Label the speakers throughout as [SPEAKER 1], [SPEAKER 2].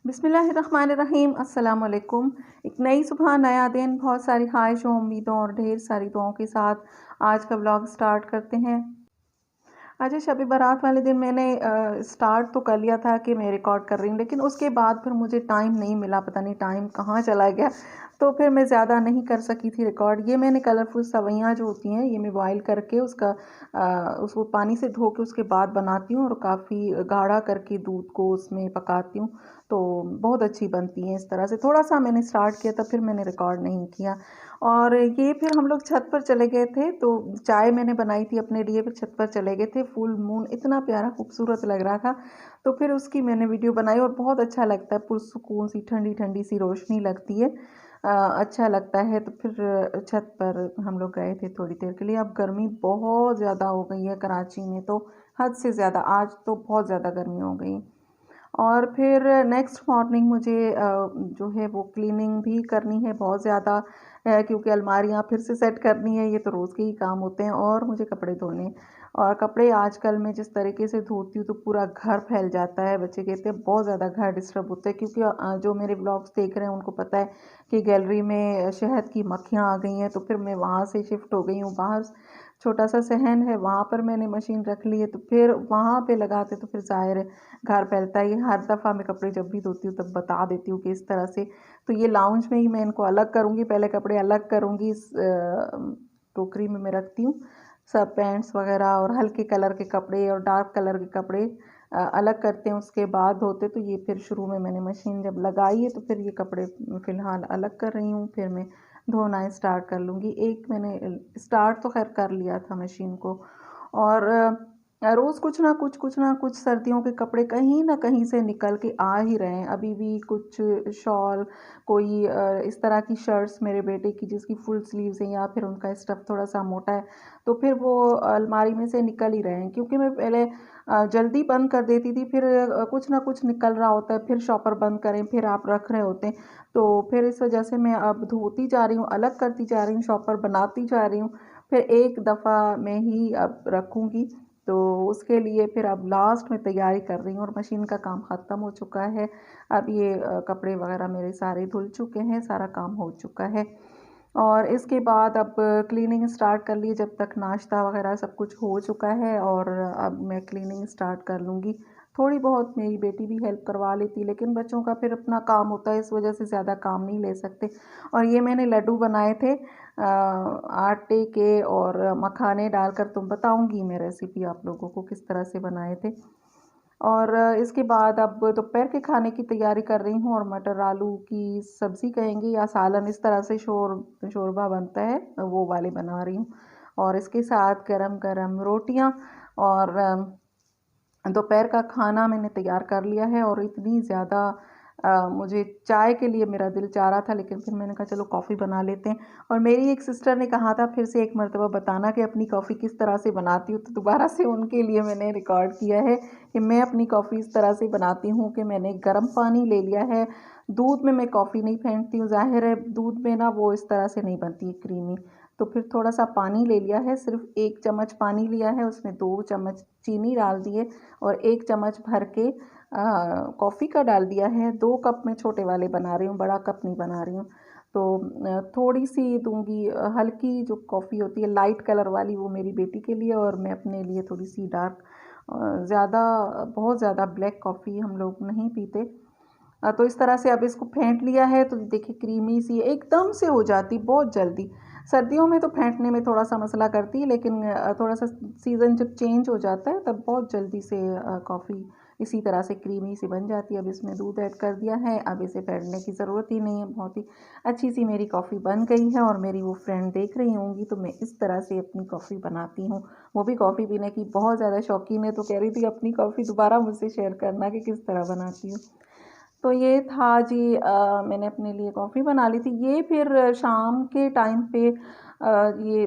[SPEAKER 1] बिस्मिल्लाहिर्रहमानिर्रहीम। अस्सलाम वालेकुम। एक नई सुबह, नया दिन, बहुत सारी ख्वाहिशों, उम्मीदों और ढेर सारी दुआओं के साथ आज का व्लॉग स्टार्ट करते हैं। अच्छा, शब बारात वाले दिन मैंने स्टार्ट तो कर लिया था कि मैं रिकॉर्ड कर रही हूँ, लेकिन उसके बाद फिर मुझे टाइम नहीं मिला, पता नहीं टाइम कहाँ चला गया। तो फिर मैं ज़्यादा नहीं कर सकी थी रिकॉर्ड। ये मैंने कलरफुल सवैयाँ जो होती हैं, ये मैं बॉयल करके उसको पानी से धो के उसके बाद बनाती हूँ और काफ़ी गाढ़ा करके दूध को उसमें पकाती हूँ, तो बहुत अच्छी बनती हैं। इस तरह से थोड़ा सा मैंने स्टार्ट किया था, फिर मैंने रिकॉर्ड नहीं किया। और ये फिर हम लोग छत पर चले गए थे, तो चाय मैंने बनाई थी अपने लिए, फिर छत पर चले गए थे। फुल मून इतना प्यारा खूबसूरत लग रहा था, तो फिर उसकी मैंने वीडियो बनाई और बहुत अच्छा लगता है, पुरसुकून सी ठंडी ठंडी सी रोशनी लगती है, अच्छा लगता है। तो फिर छत पर हम लोग गए थे थोड़ी देर के लिए। अब गर्मी बहुत ज़्यादा हो गई है कराची में, तो हद से ज़्यादा, आज तो बहुत ज़्यादा गर्मी हो गई। और फिर नेक्स्ट मॉर्निंग मुझे जो है वो क्लीनिंग भी करनी है बहुत ज़्यादा, क्योंकि अलमारियाँ फिर से सेट करनी है। ये तो रोज़ के ही काम होते हैं, और मुझे कपड़े धोने। और कपड़े आजकल मैं जिस तरीके से धोती हूँ तो पूरा घर फैल जाता है। बच्चे कहते हैं बहुत ज़्यादा घर डिस्टर्ब होता है, क्योंकि जो मेरे ब्लॉग्स देख रहे हैं उनको पता है कि गैलरी में शहद की मक्खियाँ आ गई हैं, तो फिर मैं वहाँ से शिफ्ट हो गई हूँ बाहर। छोटा सा सहन है, वहाँ पर मैंने मशीन रख ली है, तो फिर वहाँ पे लगाते तो फिर ज़ाहिर है घर फैलता है। ये हर दफ़ा मैं कपड़े जब भी धोती हूँ तब बता देती हूँ कि इस तरह से। तो ये लाउंज में ही मैं इनको अलग करूँगी, पहले कपड़े अलग करूँगी, इस टोकरी में मैं रखती हूँ सब पैंट्स वगैरह, और हल्के कलर के कपड़े और डार्क कलर के कपड़े अलग करते हैं, उसके बाद धोते। तो ये फिर शुरू में मैंने मशीन जब लगाई है, तो फिर ये कपड़े फ़िलहाल अलग कर रही हूँ, फिर मैं धोना स्टार्ट कर लूँगी। एक मैंने स्टार्ट तो खैर कर लिया था मशीन को। और रोज़ कुछ ना कुछ सर्दियों के कपड़े कहीं न कहीं से निकल के आ ही रहे हैं। अभी भी कुछ शॉल, कोई इस तरह की शर्ट्स मेरे बेटे की जिसकी फुल स्लीव्स हैं, या फिर उनका स्टफ़ थोड़ा-सा मोटा है, तो फिर वो अलमारी में से निकल ही रहे हैं। क्योंकि मैं पहले जल्दी बंद कर देती थी, फिर कुछ ना कुछ निकल रहा होता है, फिर शॉपर बंद करें, फिर आप रख रहे होते हैं। तो फिर इस वजह से मैं अब धोती जा रही हूँ, अलग करती जा रही हूँ, शॉपर बनाती जा रही हूँ, फिर एक दफ़ा में ही अब रखूँगी। तो उसके लिए फिर अब लास्ट में तैयारी कर रही हूँ, और मशीन का काम ख़त्म हो चुका है। अब ये कपड़े वग़ैरह मेरे सारे धुल चुके हैं, सारा काम हो चुका है। और इसके बाद अब क्लीनिंग स्टार्ट कर ली, जब तक नाश्ता वग़ैरह सब कुछ हो चुका है, और अब मैं क्लीनिंग स्टार्ट कर लूँगी। थोड़ी बहुत मेरी बेटी भी हेल्प करवा लेती है, लेकिन बच्चों का फिर अपना काम होता है, इस वजह से ज़्यादा काम नहीं ले सकते। और ये मैंने लड्डू बनाए थे आटे के और मखाने डालकर, तो बताऊँगी मैं रेसिपी आप लोगों को किस तरह से बनाए थे। और इसके बाद अब दोपहर के खाने की तैयारी कर रही हूँ, और मटर आलू की सब्ज़ी कहेंगे या सालन, इस तरह से शोरबा बनता है, वो वाले बना रही हूँ। और इसके साथ गरम-गरम रोटियाँ, और दोपहर का खाना मैंने तैयार कर लिया है। और इतनी ज़्यादा मुझे चाय के लिए मेरा दिल चाह रहा था, लेकिन फिर मैंने कहा चलो कॉफ़ी बना लेते हैं। और मेरी एक सिस्टर ने कहा था फिर से एक मर्तबा बताना कि अपनी कॉफ़ी किस तरह से बनाती हूँ, तो दोबारा से उनके लिए मैंने रिकॉर्ड किया है कि मैं अपनी कॉफ़ी इस तरह से बनाती हूँ कि मैंने गर्म पानी ले लिया है। दूध में मैं कॉफ़ी नहीं फेंटती हूँ, ज़ाहिर है दूध में ना वो इस तरह से नहीं बनती है क्रीमी। तो फिर थोड़ा-सा पानी ले लिया है, सिर्फ़ 1 चम्मच पानी लिया है, उसमें 2 चम्मच चीनी डाल दिए, और 1 चम्मच भर के कॉफ़ी का डाल दिया है। 2 कप मैं छोटे वाले बना रही हूँ, बड़ा कप नहीं बना रही हूँ। तो थोड़ी-सी दूँगी, हल्की जो कॉफ़ी होती है लाइट कलर वाली, वो मेरी बेटी के लिए, और मैं अपने लिए थोड़ी-सी डार्क। ज़्यादा, बहुत ज़्यादा ब्लैक कॉफ़ी हम लोग नहीं पीते। तो इस तरह से अब इसको फेंट लिया है, तो देखिए क्रीमी सी एकदम से हो जाती बहुत जल्दी। सर्दियों में तो फेंटने में थोड़ा-सा मसला करती है, लेकिन थोड़ा-सा सीज़न जब चेंज हो जाता है तब बहुत जल्दी से कॉफ़ी इसी तरह से क्रीमी सी बन जाती है। अब इसमें दूध ऐड कर दिया है, अब इसे फेंटने की ज़रूरत ही नहीं है। बहुत ही अच्छी सी मेरी कॉफ़ी बन गई है, और मेरी वो फ्रेंड देख रही होंगी, तो मैं इस तरह से अपनी कॉफ़ी बनाती हूँ। वो भी कॉफ़ी पीने की बहुत ज़्यादा शौकीन है, तो कह रही थी अपनी कॉफ़ी दोबारा मुझसे शेयर करना कि किस तरह बनाती हूँ। तो ये था जी, मैंने अपने लिए कॉफ़ी बना ली थी। ये फिर शाम के टाइम पे ये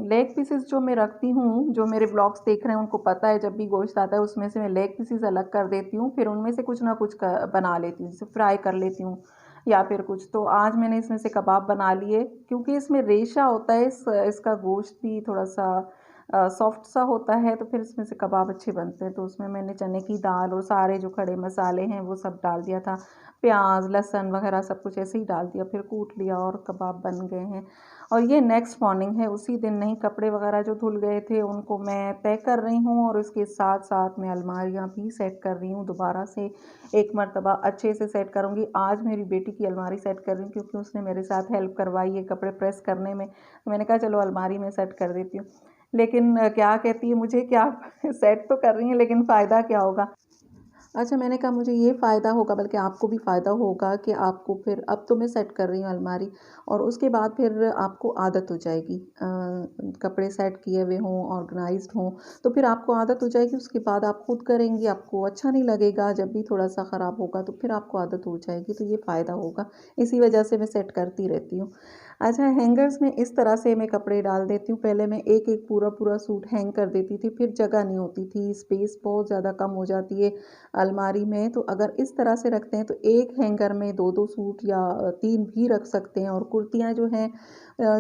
[SPEAKER 1] लेग पीसेस जो मैं रखती हूँ, जो मेरे व्लॉग्स देख रहे हैं उनको पता है, जब भी गोश्त आता है उसमें से मैं लेग पीसेस अलग कर देती हूँ, फिर उनमें से कुछ ना कुछ बना लेती हूँ, जैसे फ्राई कर लेती हूँ या फिर कुछ। तो आज मैंने इसमें से कबाब बना लिए, क्योंकि इसमें रेशा होता है, इसका गोश्त भी थोड़ा सा सॉफ्ट सा होता है, तो फिर इसमें से कबाब अच्छे बनते हैं। तो उसमें मैंने चने की दाल और सारे जो खड़े मसाले हैं वो सब डाल दिया था, प्याज लहसुन वगैरह सब कुछ ऐसे ही डाल दिया, फिर कूट लिया और कबाब बन गए हैं। और ये नेक्स्ट मॉर्निंग है, उसी दिन नहीं, कपड़े वगैरह जो धुल गए थे उनको मैं तय कर रही हूँ और उसके साथ साथ मैं अलमारियाँ भी सेट कर रही हूँ। दोबारा से एक मर्तबा अच्छे से सेट करूँगी। आज मेरी बेटी की अलमारी सेट कर रही हूँ क्योंकि उसने मेरे साथ हेल्प करवाई है कपड़े प्रेस करने में, तो मैंने कहा चलो अलमारी में सेट कर देती हूँ। लेकिन क्या कहती है मुझे, क्या सेट तो कर रही हैं लेकिन फ़ायदा क्या होगा? अच्छा, मैंने कहा मुझे ये फ़ायदा होगा, बल्कि आपको भी फ़ायदा होगा कि आपको फिर, अब तो मैं सेट कर रही हूँ अलमारी, और उसके बाद फिर आपको आदत हो जाएगी। कपड़े सेट किए हुए हों, ऑर्गेनाइज्ड हों, तो फिर आपको आदत हो जाएगी। उसके बाद आप खुद करेंगी, आपको अच्छा नहीं लगेगा। जब भी थोड़ा-सा ख़राब होगा तो फिर आपको आदत हो जाएगी, तो ये फ़ायदा होगा। इसी वजह से मैं सेट करती रहती हूँ। अच्छा, हैंगर्स में इस तरह से मैं कपड़े डाल देती हूँ। पहले मैं एक-एक पूरा-पूरा सूट हैंग कर देती थी, फिर जगह नहीं होती थी, स्पेस बहुत ज़्यादा कम हो जाती है अलमारी में। तो अगर इस तरह से रखते हैं तो एक हैंगर में 2-2 सूट या 3 भी रख सकते हैं। और कुर्तियाँ जो हैं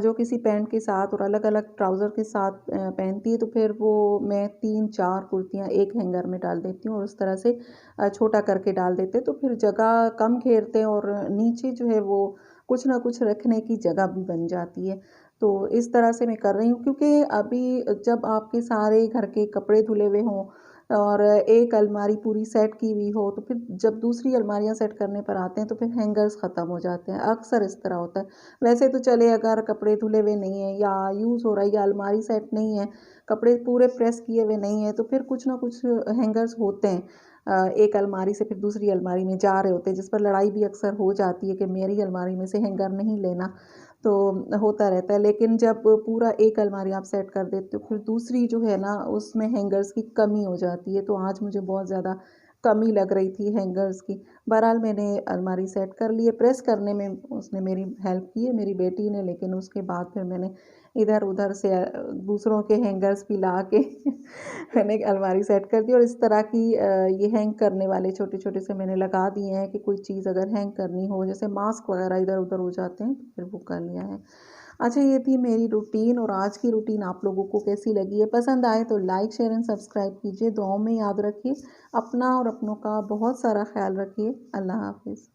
[SPEAKER 1] जो किसी पैंट के साथ और अलग-अलग ट्राउज़र के साथ पहनती है, तो फिर वो मैं 3-4 कुर्तियाँ एक हैंगर में डाल देती हूँ और उस तरह से छोटा करके डाल देते हैं, तो फिर जगह कम घेरते हैं और नीचे जो है वो कुछ ना कुछ रखने की जगह भी बन जाती है। तो इस तरह से मैं कर रही हूँ, क्योंकि अभी जब आपके सारे घर के कपड़े धुले हुए हों और एक अलमारी पूरी सेट की हुई हो, तो फिर जब दूसरी अलमारियाँ सेट करने पर आते हैं तो फिर हैंगर्स ख़त्म हो जाते हैं। अक्सर इस तरह होता है। वैसे तो चले, अगर कपड़े धुले हुए नहीं हैं या यूज़ हो रहा है या अलमारी सेट नहीं है, कपड़े पूरे प्रेस किए हुए नहीं हैं, तो फिर कुछ ना कुछ हैंगर्स होते हैं। एक अलमारी से फिर दूसरी अलमारी में जा रहे होते हैं, जिस पर लड़ाई भी अक्सर हो जाती है कि मेरी अलमारी में से हैंगर नहीं लेना, तो होता रहता है। लेकिन जब पूरा एक अलमारी आप सेट कर देते हो, फिर दूसरी जो है ना, उसमें हैंगर्स की कमी हो जाती है। तो आज मुझे बहुत ज़्यादा कमी लग रही थी हैंगर्स की। बहरहाल मैंने अलमारी सेट कर ली है। प्रेस करने में उसने मेरी हेल्प की है, मेरी बेटी ने, लेकिन उसके बाद फिर मैंने इधर-उधर से दूसरों के हैंगर्स भी ला के मैंने अलमारी सेट कर दी। और इस तरह की ये हैंग करने वाले छोटे-छोटे से मैंने लगा दिए हैं कि कोई चीज़ अगर हैंग करनी हो, जैसे मास्क वगैरह इधर-उधर हो जाते हैं, तो फिर वो कर लिया है। अच्छा, ये थी मेरी रूटीन, और आज की रूटीन आप लोगों को कैसी लगी है? पसंद आए तो लाइक, शेयर एंड सब्सक्राइब कीजिए। दुआओं में याद रखिए। अपना और अपनों का बहुत सारा ख़्याल रखिए। अल्लाह हाफ़िज़।